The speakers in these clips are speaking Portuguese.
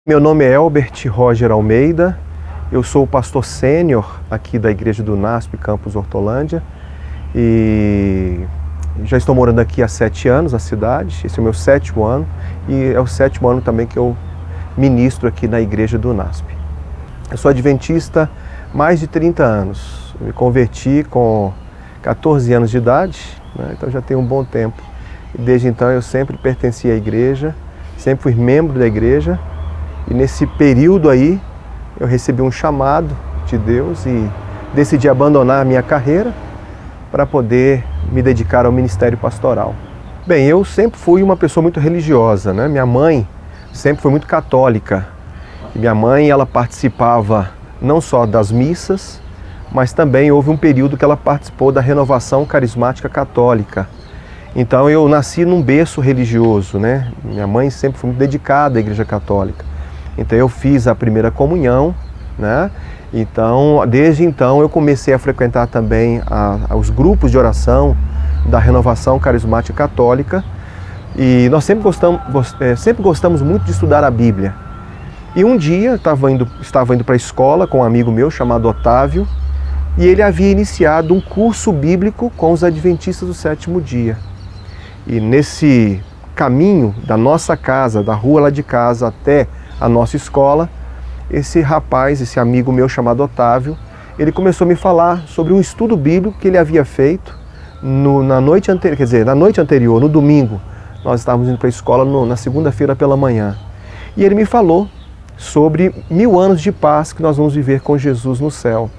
Meu nome é Elbert Roger Almeida, eu sou o pastor sênior aqui da Igreja do NASP, Campus Hortolândia, e já estou morando aqui há 7 anos na cidade. Esse é o meu 7º ano e é o 7º ano também que eu ministro aqui na Igreja do NASP. Eu sou adventista há mais de 30 anos, eu me converti com 14 anos de idade, né? Então já tem um bom tempo. E desde então eu sempre pertenci à igreja, sempre fui membro da igreja. E nesse período aí, eu recebi um chamado de Deus e decidi abandonar a minha carreira para poder me dedicar ao ministério pastoral. Bem, eu sempre fui uma pessoa muito religiosa, né? Minha mãe sempre foi muito católica. E minha mãe, ela participava não só das missas, mas também houve um período que ela participou da renovação carismática católica. Então eu nasci num berço religioso, né? Minha mãe sempre foi muito dedicada à Igreja Católica. Então eu fiz a primeira comunhão, né? Então, desde então eu comecei a frequentar também os grupos de oração da Renovação Carismática Católica. E nós sempre gostamos muito de estudar a Bíblia. E um dia estava indo para a escola com um amigo meu chamado Otávio, e ele havia iniciado um curso bíblico com os adventistas do 7º dia. E nesse caminho da nossa casa, da rua lá de casa até a nossa escola, esse rapaz, esse amigo meu chamado Otávio, ele começou a me falar sobre um estudo bíblico que ele havia feito na noite anterior, no domingo. Nós estávamos indo para a escola na segunda-feira pela manhã. E ele me falou sobre 1000 anos de paz que nós vamos viver com Jesus no céu.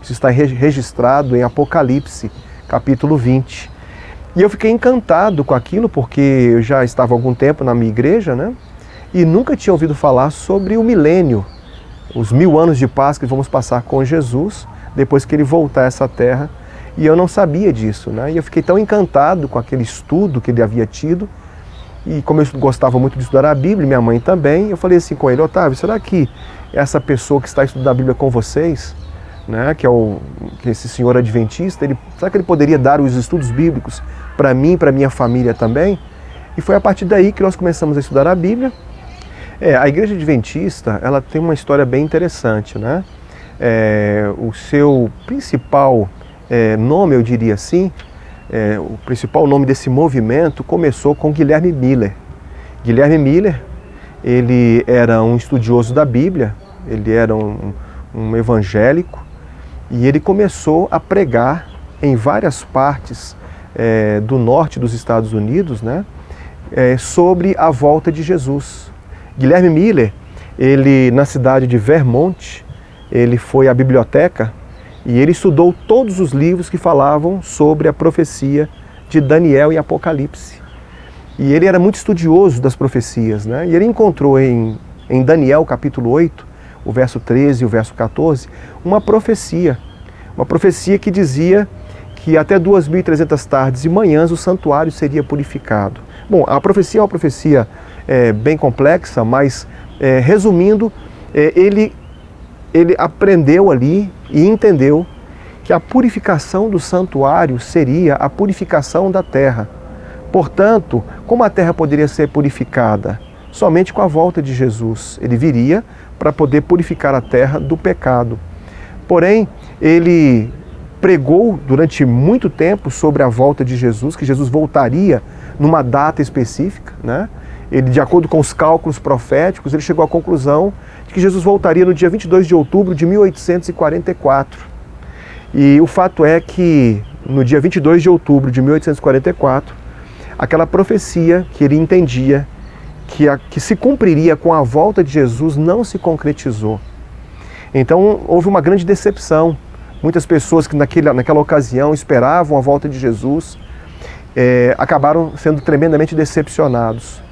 Isso está registrado em Apocalipse, capítulo 20. E eu fiquei encantado com aquilo, porque eu já estava há algum tempo na minha igreja, né? E nunca tinha ouvido falar sobre o milênio, os 1000 anos de paz que vamos passar com Jesus, depois que ele voltar a essa terra. E eu não sabia disso, né? E eu fiquei tão encantado com aquele estudo que ele havia tido. E como eu gostava muito de estudar a Bíblia, minha mãe também, eu falei assim com ele: Otávio, será que essa pessoa que está estudando a Bíblia com vocês, né, que é esse senhor adventista, será que ele poderia dar os estudos bíblicos para mim e para minha família também? E foi a partir daí que nós começamos a estudar a Bíblia. A Igreja Adventista, ela tem uma história bem interessante, né? O seu principal nome, eu diria assim, o principal nome desse movimento começou com Guilherme Miller. Guilherme Miller, ele era um estudioso da Bíblia, ele era um evangélico, e ele começou a pregar em várias partes do norte dos Estados Unidos, né, sobre a volta de Jesus. Guilherme Miller, ele na cidade de Vermont, ele foi à biblioteca e ele estudou todos os livros que falavam sobre a profecia de Daniel e Apocalipse. E ele era muito estudioso das profecias, né? E ele encontrou em Daniel capítulo 8, o verso 13 e o verso 14, uma profecia que dizia que até 2.300 tardes e manhãs o santuário seria purificado. Bom, a profecia é uma profecia bem complexa, mas resumindo, ele aprendeu ali e entendeu que a purificação do santuário seria a purificação da terra. Portanto, como a terra poderia ser purificada? Somente com a volta de Jesus. Ele viria para poder purificar a terra do pecado. Porém, ele pregou durante muito tempo sobre a volta de Jesus, que Jesus voltaria numa data específica, né? Ele, de acordo com os cálculos proféticos, ele chegou à conclusão de que Jesus voltaria no dia 22 de outubro de 1844. E o fato é que no dia 22 de outubro de 1844, aquela profecia que ele entendia que se cumpriria com a volta de Jesus não se concretizou. Então houve uma grande decepção. Muitas pessoas que naquela ocasião esperavam a volta de Jesus acabaram sendo tremendamente decepcionados.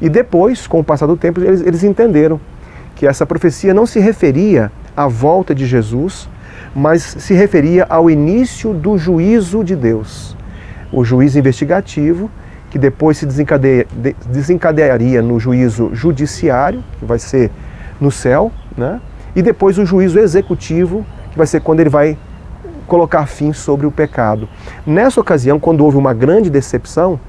E depois, com o passar do tempo, eles entenderam que essa profecia não se referia à volta de Jesus, mas se referia ao início do juízo de Deus. O juízo investigativo, que depois se desencadearia no juízo judiciário, que vai ser no céu, né? E depois o juízo executivo, que vai ser quando ele vai colocar fim sobre o pecado. Nessa ocasião, quando houve uma grande decepção,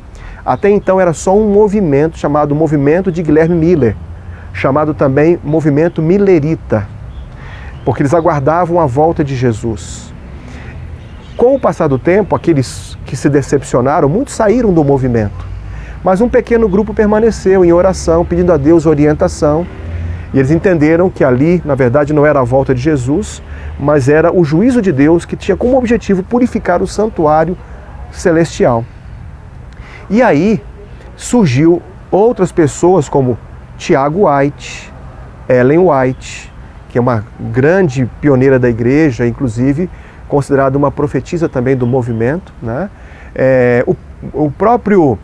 até então era só um movimento chamado Movimento de Guilherme Miller. chamado também movimento milerita, porque eles aguardavam a volta de Jesus. Com o passar do tempo, aqueles que se decepcionaram, muitos saíram do movimento, mas um pequeno grupo permaneceu em oração, pedindo a Deus orientação, e eles entenderam que ali, na verdade, não era a volta de Jesus, mas era o juízo de Deus que tinha como objetivo purificar o santuário celestial. E aí surgiu outras pessoas como Tiago White, Ellen White, que é uma grande pioneira da igreja, inclusive considerada uma profetisa também do movimento, né? O próprio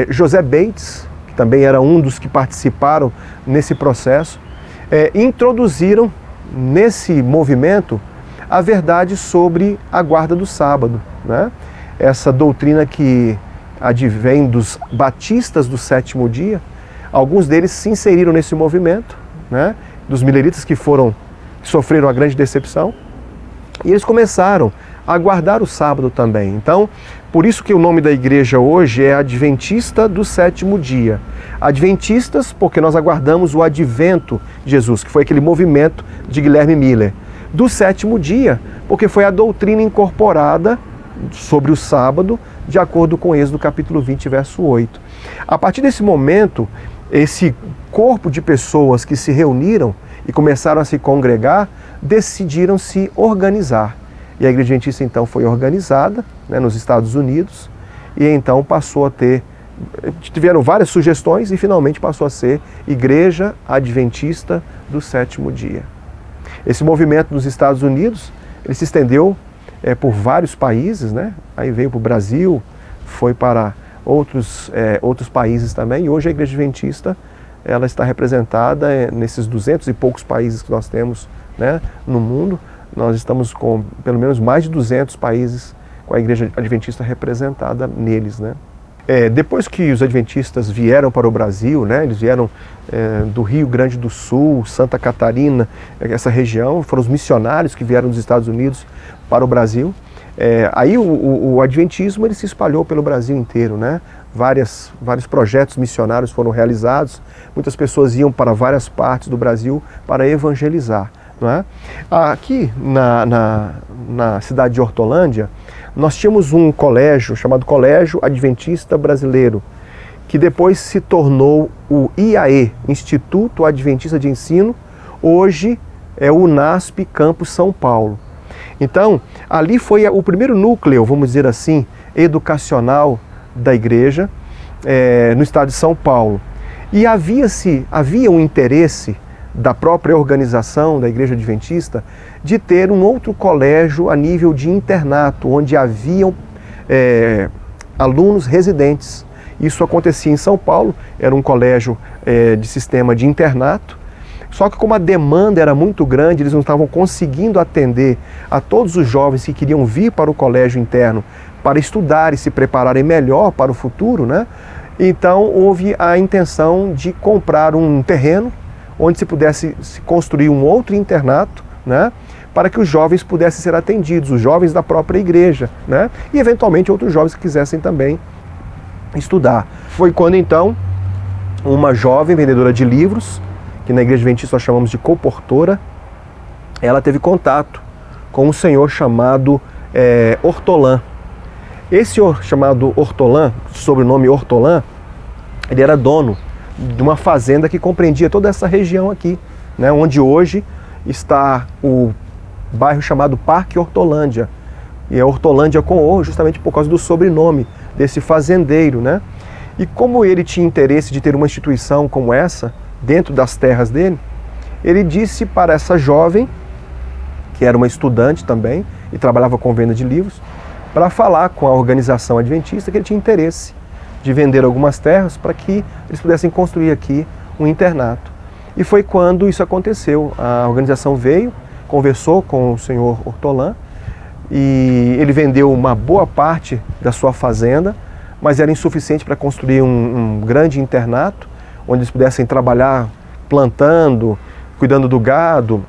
José Bates, que também era um dos que participaram nesse processo, introduziram nesse movimento a verdade sobre a guarda do sábado, né? Essa doutrina que advém dos batistas do sétimo dia. Alguns deles se inseriram nesse movimento, né? Dos mileritas que sofreram a grande decepção, e eles começaram a guardar o sábado também. Então, por isso que o nome da igreja hoje é Adventista do Sétimo Dia. Adventistas porque nós aguardamos o advento de Jesus, que foi aquele movimento de Guilherme Miller. Do sétimo dia, porque foi a doutrina incorporada sobre o sábado, de acordo com Êxodo capítulo 20, verso 8. A partir desse momento, esse corpo de pessoas que se reuniram e começaram a se congregar, decidiram se organizar. E a Igreja Adventista então foi organizada, né, nos Estados Unidos, e então passou a tiveram várias sugestões e finalmente passou a ser Igreja Adventista do Sétimo Dia. Esse movimento nos Estados Unidos, ele se estendeu por vários países, né? Aí veio para o Brasil, foi para outros países também, e hoje a Igreja Adventista ela está representada nesses 200 e poucos países que nós temos, né, no mundo. Nós estamos com pelo menos mais de 200 países com a Igreja Adventista representada neles, né? Depois que os adventistas vieram para o Brasil, né, eles vieram do Rio Grande do Sul, Santa Catarina, essa região, foram os missionários que vieram dos Estados Unidos para o Brasil. Aí o adventismo ele se espalhou pelo Brasil inteiro, né? Vários projetos missionários foram realizados, muitas pessoas iam para várias partes do Brasil para evangelizar, não é? Aqui na cidade de Hortolândia, nós tínhamos um colégio chamado Colégio Adventista Brasileiro, que depois se tornou o IAE, Instituto Adventista de Ensino, hoje é o UNASP Campus São Paulo. Então, ali foi o primeiro núcleo, vamos dizer assim, educacional da igreja no estado de São Paulo. E havia um interesse da própria organização da Igreja Adventista de ter um outro colégio a nível de internato, onde haviam alunos residentes. Isso acontecia em São Paulo, era um colégio de sistema de internato, só que como a demanda era muito grande, eles não estavam conseguindo atender a todos os jovens que queriam vir para o colégio interno para estudar e se prepararem melhor para o futuro, né? Então houve a intenção de comprar um terreno onde se pudesse se construir um outro internato, né, para que os jovens pudessem ser atendidos, os jovens da própria igreja, né, e eventualmente outros jovens que quisessem também estudar. Foi quando então uma jovem vendedora de livros, que na Igreja Adventista nós chamamos de coportora, ela teve contato com um senhor chamado Hortolã. Esse senhor chamado Hortolã, sobrenome Hortolã, ele era dono de uma fazenda que compreendia toda essa região aqui, né, onde hoje está o bairro chamado Parque Hortolândia. E é Hortolândia com O, justamente por causa do sobrenome desse fazendeiro, né? E como ele tinha interesse de ter uma instituição como essa dentro das terras dele, ele disse para essa jovem, que era uma estudante também e trabalhava com venda de livros, para falar com a organização adventista que ele tinha interesse de vender algumas terras para que eles pudessem construir aqui um internato. E foi quando isso aconteceu. A organização veio, conversou com o senhor Hortolã e ele vendeu uma boa parte da sua fazenda, mas era insuficiente para construir um grande internato, onde eles pudessem trabalhar plantando, cuidando do gado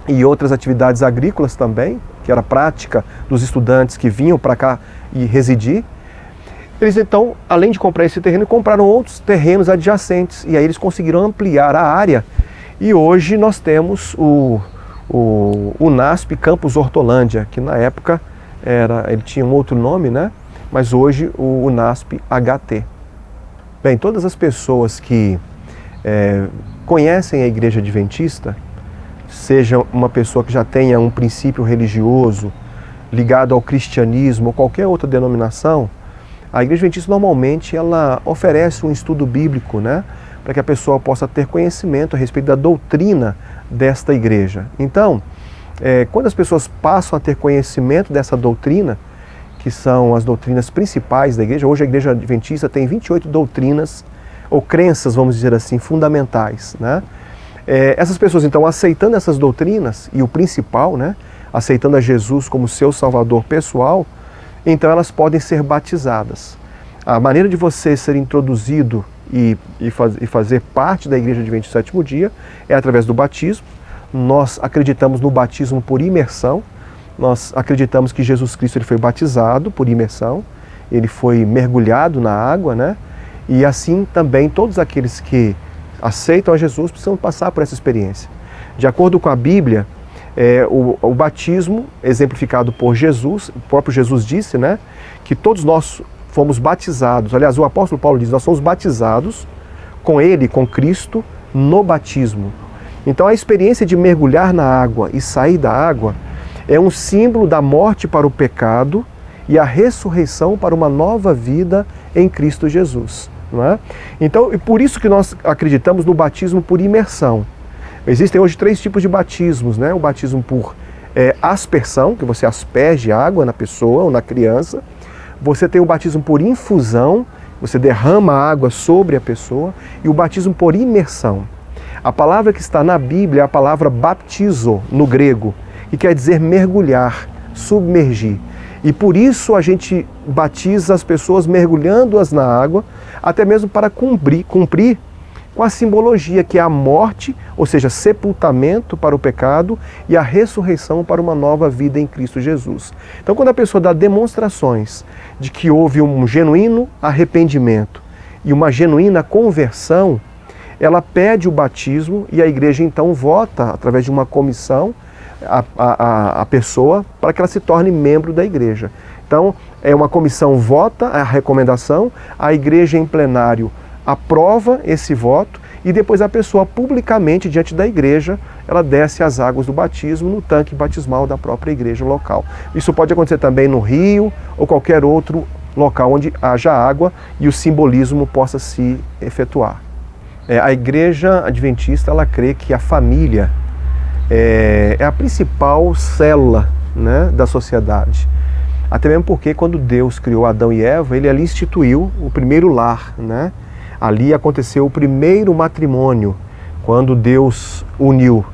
e outras atividades agrícolas também, que era a prática dos estudantes que vinham para cá e residir. Eles então, além de comprar esse terreno, compraram outros terrenos adjacentes e aí eles conseguiram ampliar a área e hoje nós temos o NASP Campus Hortolândia, que na época ele tinha um outro nome, né? Mas hoje o NASP HT. Bem, todas as pessoas que conhecem a Igreja Adventista, seja uma pessoa que já tenha um princípio religioso ligado ao cristianismo ou qualquer outra denominação, a Igreja Adventista normalmente ela oferece um estudo bíblico, né, para que a pessoa possa ter conhecimento a respeito da doutrina desta igreja. Então, quando as pessoas passam a ter conhecimento dessa doutrina, que são as doutrinas principais da igreja, hoje a Igreja Adventista tem 28 doutrinas, ou crenças, vamos dizer assim, fundamentais, né? Essas pessoas, então, aceitando essas doutrinas, e o principal, né, aceitando a Jesus como seu salvador pessoal, então elas podem ser batizadas. A maneira de você ser introduzido e fazer parte da Igreja Adventista do Sétimo Dia é através do batismo. Nós acreditamos no batismo por imersão, nós acreditamos que Jesus Cristo ele foi batizado por imersão, ele foi mergulhado na água, né? E assim também todos aqueles que aceitam a Jesus precisam passar por essa experiência. De acordo com a Bíblia, o batismo exemplificado por Jesus, o próprio Jesus disse, né, que todos nós fomos batizados. Aliás, o apóstolo Paulo diz, nós somos batizados com ele, com Cristo, no batismo. Então a experiência de mergulhar na água e sair da água é um símbolo da morte para o pecado e a ressurreição para uma nova vida em Cristo Jesus. Não é? Então, e por isso que nós acreditamos no batismo por imersão. Existem hoje 3 tipos de batismos, né? O batismo por aspersão, que você asperge água na pessoa ou na criança. Você tem o batismo por infusão, você derrama água sobre a pessoa. E o batismo por imersão. A palavra que está na Bíblia é a palavra baptizo, no grego, que quer dizer mergulhar, submergir. E por isso a gente batiza as pessoas mergulhando-as na água, até mesmo para cumprir com a simbologia que é a morte, ou seja, sepultamento para o pecado e a ressurreição para uma nova vida em Cristo Jesus. Então quando a pessoa dá demonstrações de que houve um genuíno arrependimento e uma genuína conversão, ela pede o batismo e a igreja então vota, através de uma comissão, a pessoa para que ela se torne membro da igreja. Então, uma comissão vota a recomendação, a igreja em plenário aprova esse voto e depois a pessoa publicamente, diante da igreja, ela desce as águas do batismo no tanque batismal da própria igreja local. Isso pode acontecer também no rio ou qualquer outro local onde haja água e o simbolismo possa se efetuar. A Igreja Adventista, ela crê que a família é a principal célula, né, da sociedade. Até mesmo porque quando Deus criou Adão e Eva, ele ali instituiu o primeiro lar, né? Ali aconteceu o primeiro matrimônio, quando Deus uniu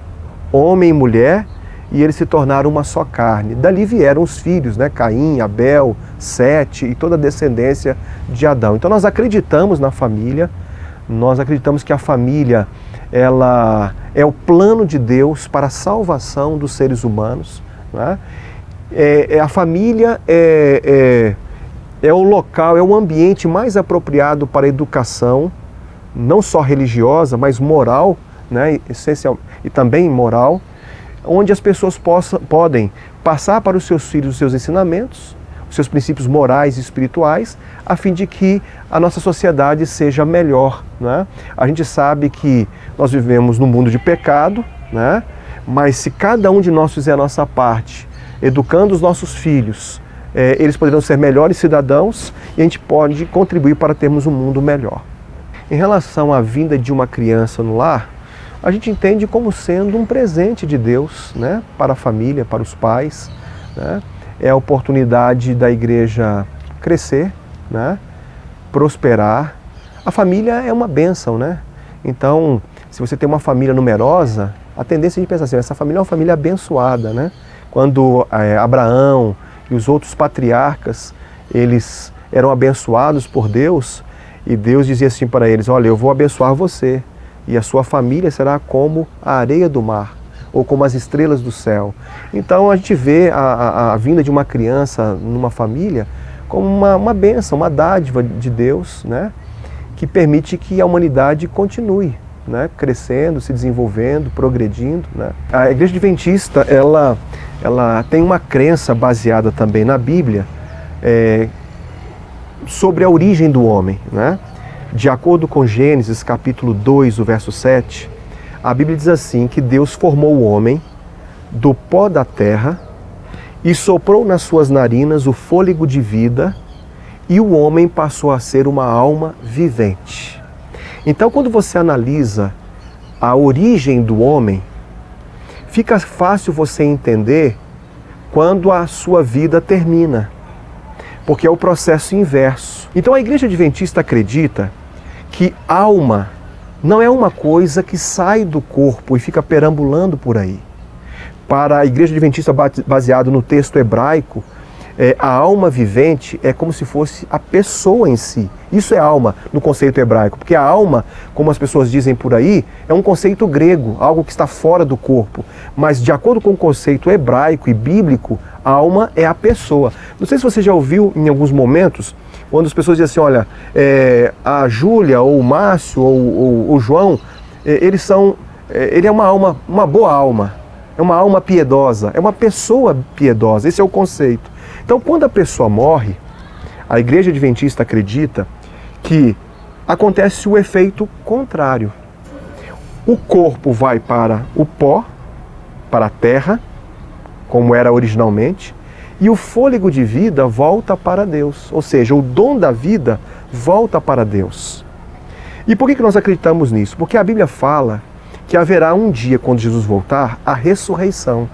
homem e mulher e eles se tornaram uma só carne. Dali vieram os filhos, né? Caim, Abel, Sete e toda a descendência de Adão. Então nós acreditamos na família, nós acreditamos que a família ela é o plano de Deus para a salvação dos seres humanos, né? A família é o local, é o ambiente mais apropriado para a educação, não só religiosa, mas moral, né, essencial, e também moral, onde as pessoas podem passar para os seus filhos os seus ensinamentos, os seus princípios morais e espirituais, a fim de que a nossa sociedade seja melhor, né? A gente sabe que nós vivemos num mundo de pecado, né? Mas se cada um de nós fizer a nossa parte, educando os nossos filhos, eles poderão ser melhores cidadãos e a gente pode contribuir para termos um mundo melhor. Em relação à vinda de uma criança no lar, a gente entende como sendo um presente de Deus, né, para a família, para os pais, né? É a oportunidade da igreja crescer, né, prosperar. A família é uma bênção, né? Então, se você tem uma família numerosa, a tendência é de pensar assim, essa família é uma família abençoada, né? Quando Abraão e os outros patriarcas, eles eram abençoados por Deus, e Deus dizia assim para eles, olha, eu vou abençoar você, e a sua família será como a areia do mar, ou como as estrelas do céu. Então a gente vê a vinda de uma criança numa família como uma bênção, uma dádiva de Deus, né? Que permite que a humanidade continue, né? Crescendo, se desenvolvendo, progredindo, né? A Igreja Adventista, ela tem uma crença baseada também na Bíblia sobre a origem do homem, né? De acordo com Gênesis capítulo 2, o verso 7, a Bíblia diz assim, que Deus formou o homem do pó da terra e soprou nas suas narinas o fôlego de vida, e o homem passou a ser uma alma vivente. Então, quando você analisa a origem do homem, fica fácil você entender quando a sua vida termina, porque é o processo inverso. Então, a Igreja Adventista acredita que alma não é uma coisa que sai do corpo e fica perambulando por aí. Para a Igreja Adventista, baseado no texto hebraico, a alma vivente é como se fosse a pessoa em si. Isso é alma no conceito hebraico, porque a alma, como as pessoas dizem por aí, é um conceito grego, algo que está fora do corpo. Mas de acordo com o conceito hebraico e bíblico, a alma é a pessoa. Não sei se você já ouviu em alguns momentos, quando as pessoas dizem assim, olha, a Júlia, ou o Márcio, ou o João, ele é uma alma, uma boa alma. É uma alma piedosa, é uma pessoa piedosa, esse é o conceito. Então, quando a pessoa morre, a Igreja Adventista acredita que acontece o efeito contrário. O corpo vai para o pó, para a terra, como era originalmente, e o fôlego de vida volta para Deus, ou seja, o dom da vida volta para Deus. E por que nós acreditamos nisso? Porque a Bíblia fala que haverá um dia, quando Jesus voltar, a ressurreição.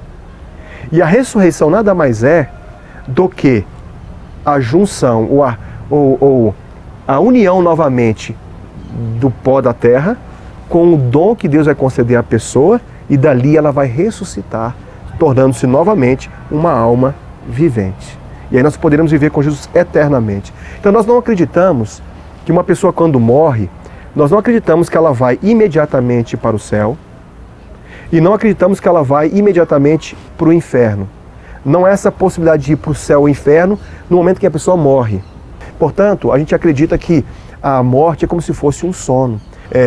E a ressurreição nada mais é do que a junção, ou a união novamente do pó da terra com o dom que Deus vai conceder à pessoa, e dali ela vai ressuscitar, tornando-se novamente uma alma vivente. E aí nós poderemos viver com Jesus eternamente. Então nós não acreditamos que uma pessoa, quando morre, nós não acreditamos que ela vai imediatamente para o céu, e não acreditamos que ela vai imediatamente para o inferno. Não há essa possibilidade de ir para o céu ou o inferno no momento que a pessoa morre. Portanto, a gente acredita que a morte é como se fosse um sono.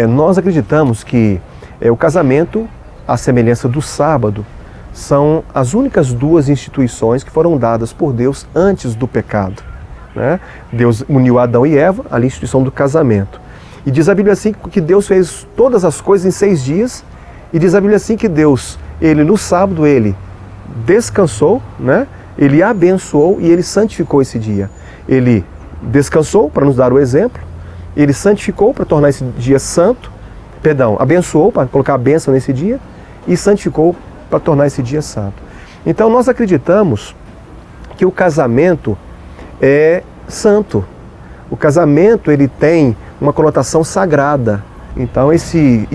Nós acreditamos que o casamento, à semelhança do sábado, são as únicas duas instituições que foram dadas por Deus antes do pecado, né? Deus uniu Adão e Eva, ali a instituição do casamento. E diz a Bíblia assim que Deus fez todas as coisas em 6 dias, e diz a Bíblia assim que Deus, no sábado, ele descansou, né? Ele abençoou e ele santificou esse dia. Ele descansou para nos dar o exemplo, ele santificou para tornar esse dia santo, abençoou para colocar a bênção nesse dia, e santificou para tornar esse dia santo. Então nós acreditamos que o casamento é santo. O casamento, ele tem uma conotação sagrada. Então esse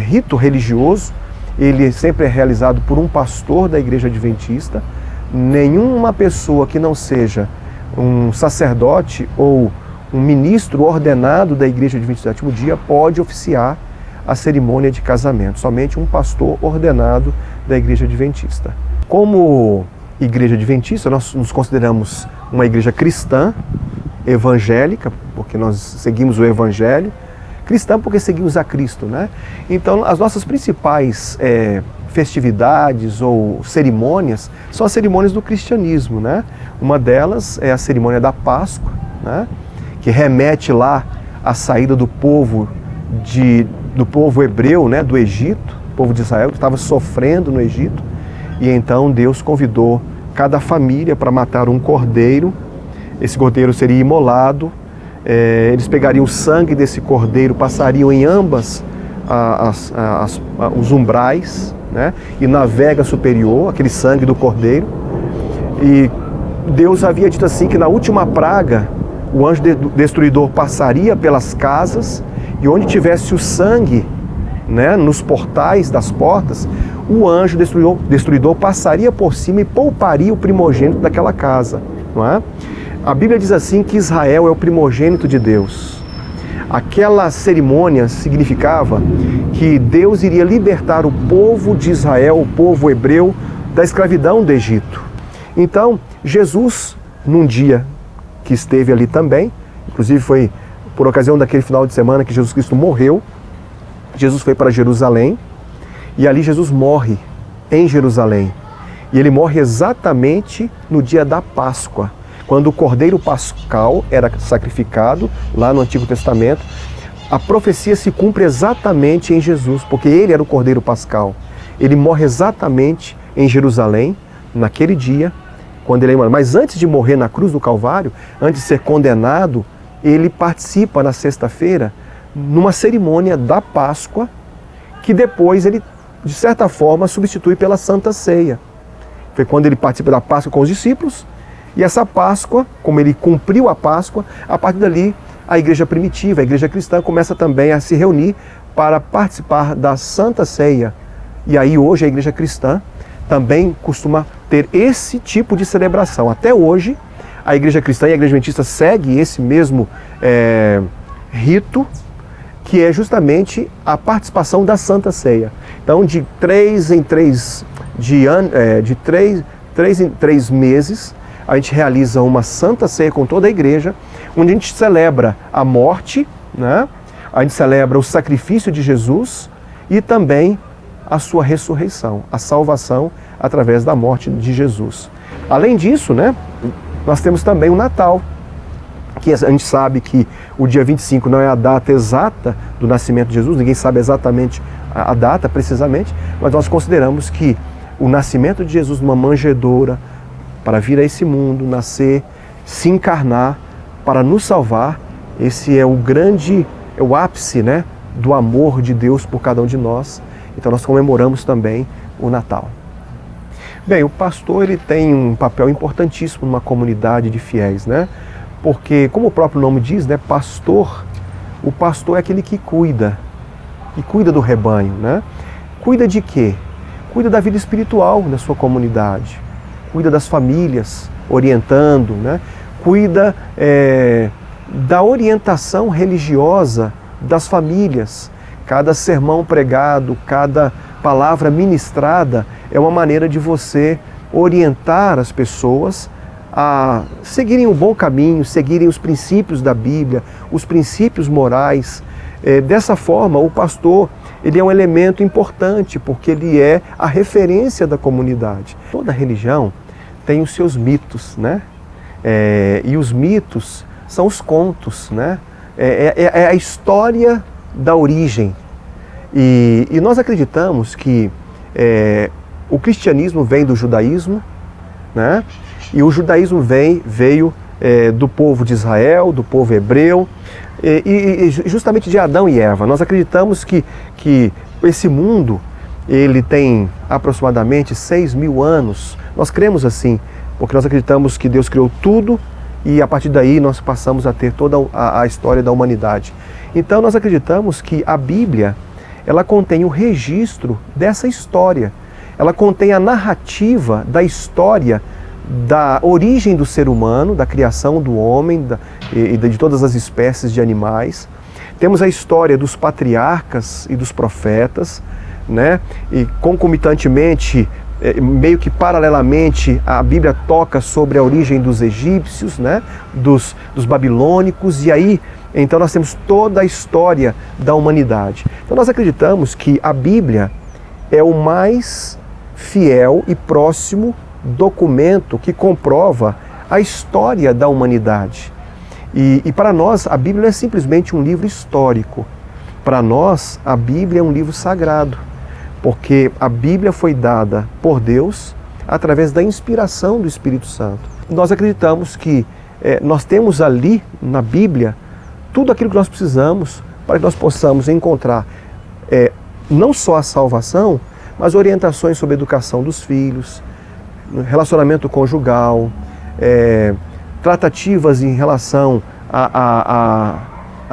rito religioso, ele sempre é realizado por um pastor da Igreja Adventista. Nenhuma pessoa que não seja um sacerdote ou um ministro ordenado da Igreja Adventista do Sétimo Dia pode oficiar a cerimônia de casamento. Somente um pastor ordenado da Igreja Adventista. Como Igreja Adventista, nós nos consideramos uma igreja cristã, evangélica, porque nós seguimos o Evangelho, cristã porque seguimos a Cristo, né? Então, as nossas principais festividades ou cerimônias são as cerimônias do cristianismo, né? Uma delas é a cerimônia da Páscoa, né? Que remete lá à saída do povo hebreu, né? Do Egito, o povo de Israel que estava sofrendo no Egito, e então Deus convidou cada família para matar um cordeiro. Esse cordeiro seria imolado, eles pegariam o sangue desse cordeiro, passariam em ambas os umbrais, né? E na vega superior, aquele sangue do cordeiro. E Deus havia dito assim que na última praga, o anjo destruidor passaria pelas casas, e onde tivesse o sangue, né, nos portais das portas, o anjo destruidor passaria por cima e pouparia o primogênito daquela casa, não é? A Bíblia diz assim que Israel é o primogênito de Deus. Aquela cerimônia significava que Deus iria libertar o povo de Israel, o povo hebreu, da escravidão do Egito. Então, Jesus num dia que esteve ali também, inclusive foi por ocasião daquele final de semana que Jesus Cristo morreu. Jesus foi para Jerusalém e ali Jesus morre em Jerusalém. E ele morre exatamente no dia da Páscoa, quando o Cordeiro Pascal era sacrificado lá no Antigo Testamento. A profecia se cumpre exatamente em Jesus, porque ele era o Cordeiro Pascal. Ele morre exatamente em Jerusalém, naquele dia, quando ele morre. Mas antes de morrer na cruz do Calvário, antes de ser condenado, ele participa na sexta-feira numa cerimônia da Páscoa, que depois ele, de certa forma, substitui pela Santa Ceia. Foi quando ele participa da Páscoa com os discípulos, e essa Páscoa, como ele cumpriu a Páscoa, a partir dali a igreja primitiva, a igreja cristã, começa também a se reunir para participar da Santa Ceia. E aí hoje a igreja cristã também costuma ter esse tipo de celebração. Até hoje a igreja cristã e a igreja adventista segue esse mesmo rito, que é justamente a participação da Santa Ceia. Então, de 3 em 3 meses, a gente realiza uma Santa Ceia com toda a igreja, onde a gente celebra a morte, né? A gente celebra o sacrifício de Jesus e também a sua ressurreição, a salvação através da morte de Jesus. Além disso, né, nós temos também o Natal, que a gente sabe que o dia 25 não é a data exata do nascimento de Jesus, ninguém sabe exatamente a data precisamente, mas nós consideramos que o nascimento de Jesus numa manjedoura, para vir a esse mundo, nascer, se encarnar, para nos salvar, esse é o ápice, né, do amor de Deus por cada um de nós. Então nós comemoramos também o Natal. Bem, o pastor ele tem um papel importantíssimo numa comunidade de fiéis, né? Porque, como o próprio nome diz, né, pastor, o pastor é aquele que cuida do rebanho, né? Cuida de quê? Cuida da vida espiritual da sua comunidade, cuida das famílias, orientando, né? Cuida da orientação religiosa das famílias. Cada sermão pregado, cada palavra ministrada é uma maneira de você orientar as pessoas a seguirem o bom caminho, seguirem os princípios da Bíblia, os princípios morais. Dessa forma, o pastor ele é um elemento importante, porque ele é a referência da comunidade. Toda religião tem os seus mitos, né? E os mitos são os contos, né? É a história da origem. E nós acreditamos que o cristianismo vem do judaísmo, né? E o judaísmo veio do povo de Israel, do povo hebreu, e justamente de Adão e Eva. Nós acreditamos que esse mundo ele tem aproximadamente 6.000 anos. Nós cremos assim, porque nós acreditamos que Deus criou tudo e a partir daí nós passamos a ter toda a história da humanidade. Então nós acreditamos que a Bíblia ela contém o registro dessa história. Ela contém a narrativa da história da origem do ser humano, da criação do homem e de todas as espécies de animais. Temos a história dos patriarcas e dos profetas, né? E concomitantemente, meio que paralelamente, a Bíblia toca sobre a origem dos egípcios, né? dos babilônicos, e aí então nós temos toda a história da humanidade. Então nós acreditamos que a Bíblia é o mais fiel e próximo documento que comprova a história da humanidade. E para nós a Bíblia não é simplesmente um livro histórico. Para nós a Bíblia é um livro sagrado, porque a Bíblia foi dada por Deus através da inspiração do Espírito Santo. Nós acreditamos que nós temos ali na Bíblia tudo aquilo que nós precisamos para que nós possamos encontrar não só a salvação, mas orientações sobre a educação dos filhos, relacionamento conjugal, tratativas em relação a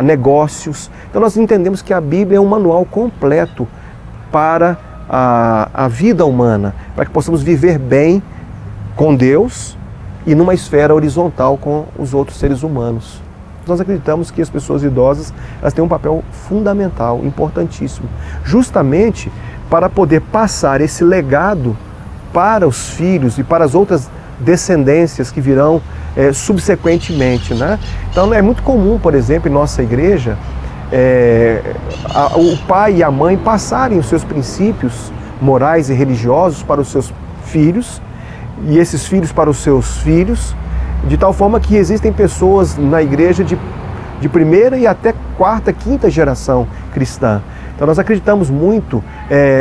negócios. Então nós entendemos que a Bíblia é um manual completo para a vida humana, para que possamos viver bem com Deus e numa esfera horizontal com os outros seres humanos. Nós acreditamos que as pessoas idosas elas têm um papel fundamental, importantíssimo, justamente para poder passar esse legado para os filhos e para as outras descendências que virão subsequentemente, né? Então é muito comum, por exemplo, em nossa igreja, o pai e a mãe passarem os seus princípios morais e religiosos para os seus filhos, e esses filhos para os seus filhos, de tal forma que existem pessoas na igreja de primeira e até quarta, quinta geração cristã. Então nós acreditamos muito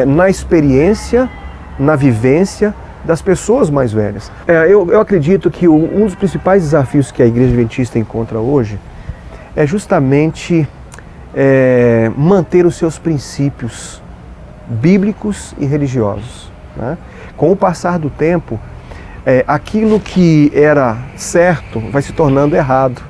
na experiência, na vivência das pessoas mais velhas. Eu acredito que um dos principais desafios que a Igreja Adventista encontra hoje é justamente manter os seus princípios bíblicos e religiosos, né? Com o passar do tempo, aquilo que era certo vai se tornando errado,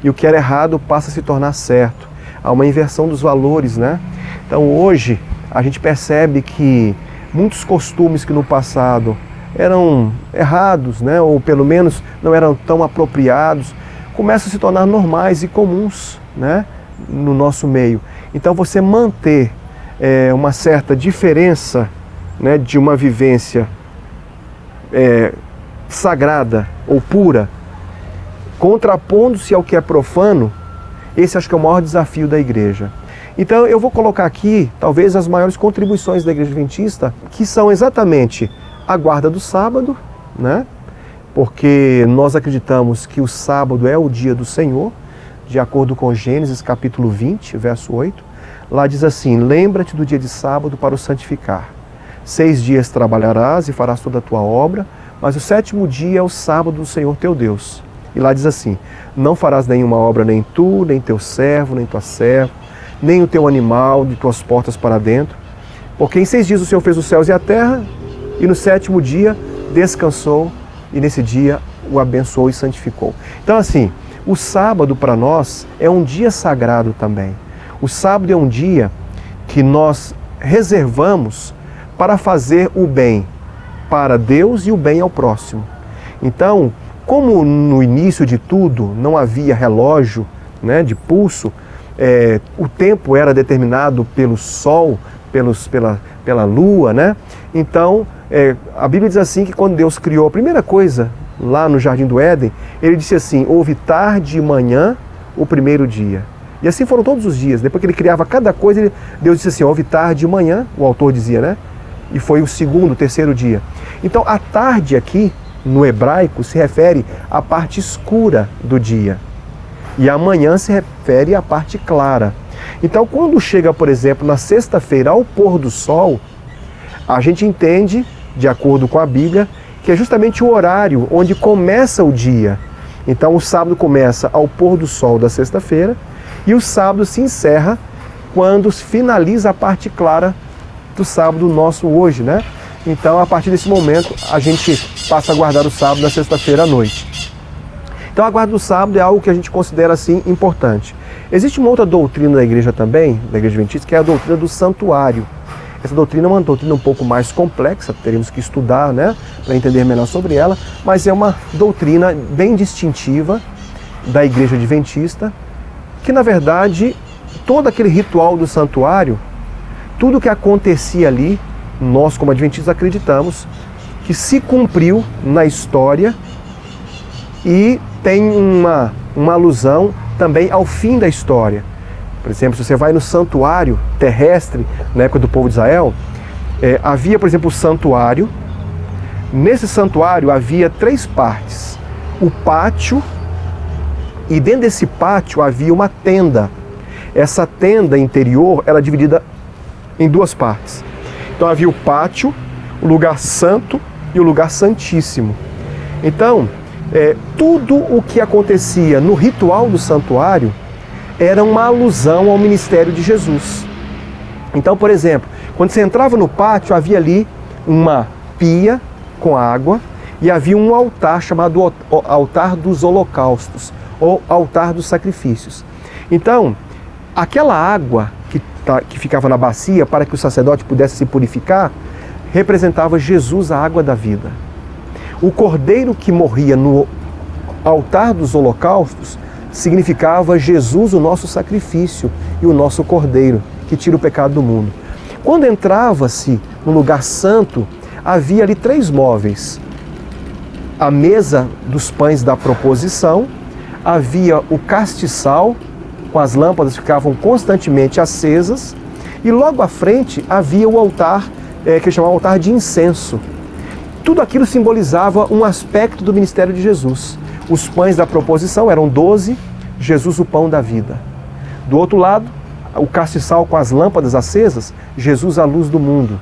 e o que era errado passa a se tornar certo. Há uma inversão dos valores, né? Então hoje a gente percebe que muitos costumes que no passado eram errados, né? Ou pelo menos não eram tão apropriados, começam a se tornar normais e comuns, né? No nosso meio. Então você manter uma certa diferença, né, de uma vivência sagrada ou pura, contrapondo-se ao que é profano, esse acho que é o maior desafio da igreja. Então eu vou colocar aqui talvez as maiores contribuições da Igreja Adventista, que são exatamente a guarda do sábado, né? Porque nós acreditamos que o sábado é o dia do Senhor, de acordo com Gênesis capítulo 20, verso 8. Lá diz assim: lembra-te do dia de sábado para o santificar. 6 dias trabalharás e farás toda a tua obra, mas o 7º dia é o sábado do Senhor teu Deus. E lá diz assim: não farás nenhuma obra, nem tu, nem teu servo, nem tua serva, nem o teu animal de tuas portas para dentro. Porque em 6 dias o Senhor fez os céus e a terra, e no 7º dia descansou, e nesse dia o abençoou e santificou. Então assim, o sábado para nós é um dia sagrado também. O sábado é um dia que nós reservamos para fazer o bem para Deus e o bem ao próximo. Então, como no início de tudo não havia relógio, né, de pulso, o tempo era determinado pelo sol, pela lua, né? Então, a Bíblia diz assim que quando Deus criou a primeira coisa, lá no Jardim do Éden, ele disse assim: houve tarde e manhã o primeiro dia. E assim foram todos os dias. Depois que ele criava cada coisa, Deus disse assim: houve tarde e manhã, o autor dizia, né? E foi o 2º, o 3º dia. Então, a tarde aqui, no hebraico, se refere à parte escura do dia. E a manhã se refere à parte clara. Então, quando chega, por exemplo, na sexta-feira, ao pôr do sol, a gente entende, de acordo com a Bíblia, que é justamente o horário onde começa o dia. Então, o sábado começa ao pôr do sol da sexta-feira e o sábado se encerra quando finaliza a parte clara do sábado nosso hoje, né? Então, a partir desse momento, a gente passa a guardar o sábado da sexta-feira à noite. Então, a guarda do sábado é algo que a gente considera, assim, importante. Existe uma outra doutrina da igreja também, da Igreja Adventista, que é a doutrina do santuário. Essa doutrina é uma doutrina um pouco mais complexa, teremos que estudar, né, para entender melhor sobre ela, mas é uma doutrina bem distintiva da Igreja Adventista, que, na verdade, todo aquele ritual do santuário, tudo que acontecia ali, nós como adventistas acreditamos que se cumpriu na história e tem uma alusão também ao fim da história. Por exemplo, se você vai no santuário terrestre, na época do povo de Israel, havia, por exemplo, o santuário. Nesse santuário havia 3 partes. O pátio, e dentro desse pátio havia uma tenda. Essa tenda interior era dividida em 2 partes. Então havia o pátio, o lugar santo e o lugar santíssimo. Então, tudo o que acontecia no ritual do santuário era uma alusão ao ministério de Jesus. Então, por exemplo, quando você entrava no pátio, havia ali uma pia com água e havia um altar chamado altar dos holocaustos, ou altar dos sacrifícios. Então, aquela água que ficava na bacia para que o sacerdote pudesse se purificar, representava Jesus, a água da vida. O cordeiro que morria no altar dos holocaustos significava Jesus, o nosso sacrifício, e o nosso cordeiro, que tira o pecado do mundo. Quando entrava-se no lugar santo, havia ali 3 móveis. a mesa dos pães da proposição, havia o castiçal, com as lâmpadas que ficavam constantemente acesas, e logo à frente havia o altar, que eles chamavam altar de incenso. Tudo aquilo simbolizava um aspecto do ministério de Jesus. Os pães da proposição eram 12, Jesus o pão da vida. Do outro lado, o castiçal com as lâmpadas acesas, Jesus a luz do mundo.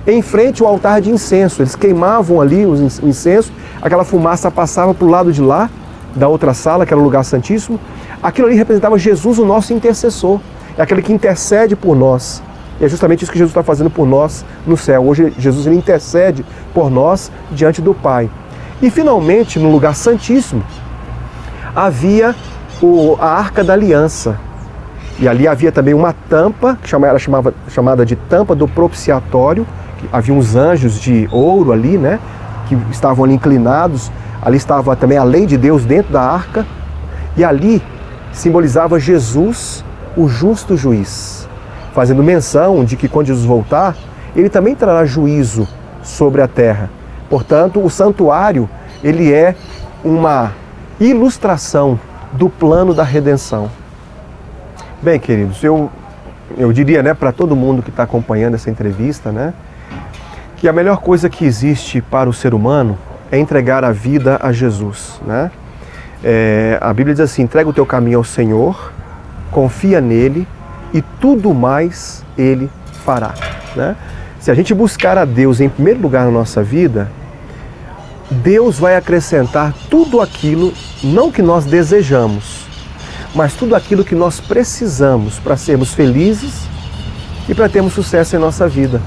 Em frente o altar de incenso, eles queimavam ali o incenso, aquela fumaça passava para o lado de lá, da outra sala, que era o lugar santíssimo. Aquilo ali representava Jesus, o nosso intercessor, é aquele que intercede por nós. E é justamente isso que Jesus está fazendo por nós no céu. Hoje Jesus ele intercede por nós diante do Pai. E finalmente, no lugar santíssimo, havia a Arca da Aliança. E ali havia também uma tampa, que era chamada de tampa do propiciatório. Havia uns anjos de ouro ali, né, que estavam ali inclinados. Ali estava também a lei de Deus dentro da arca. E ali simbolizava Jesus, o justo juiz, fazendo menção de que quando Jesus voltar, ele também trará juízo sobre a terra. Portanto, o santuário, ele é uma ilustração do plano da redenção. Bem, queridos, eu diria, né, para todo mundo que está acompanhando essa entrevista, né, que a melhor coisa que existe para o ser humano é entregar a vida a Jesus, né? A Bíblia diz assim: entrega o teu caminho ao Senhor, confia nele e tudo mais ele fará, né? Se a gente buscar a Deus em primeiro lugar na nossa vida, Deus vai acrescentar tudo aquilo, não que nós desejamos, mas tudo aquilo que nós precisamos para sermos felizes e para termos sucesso em nossa vida.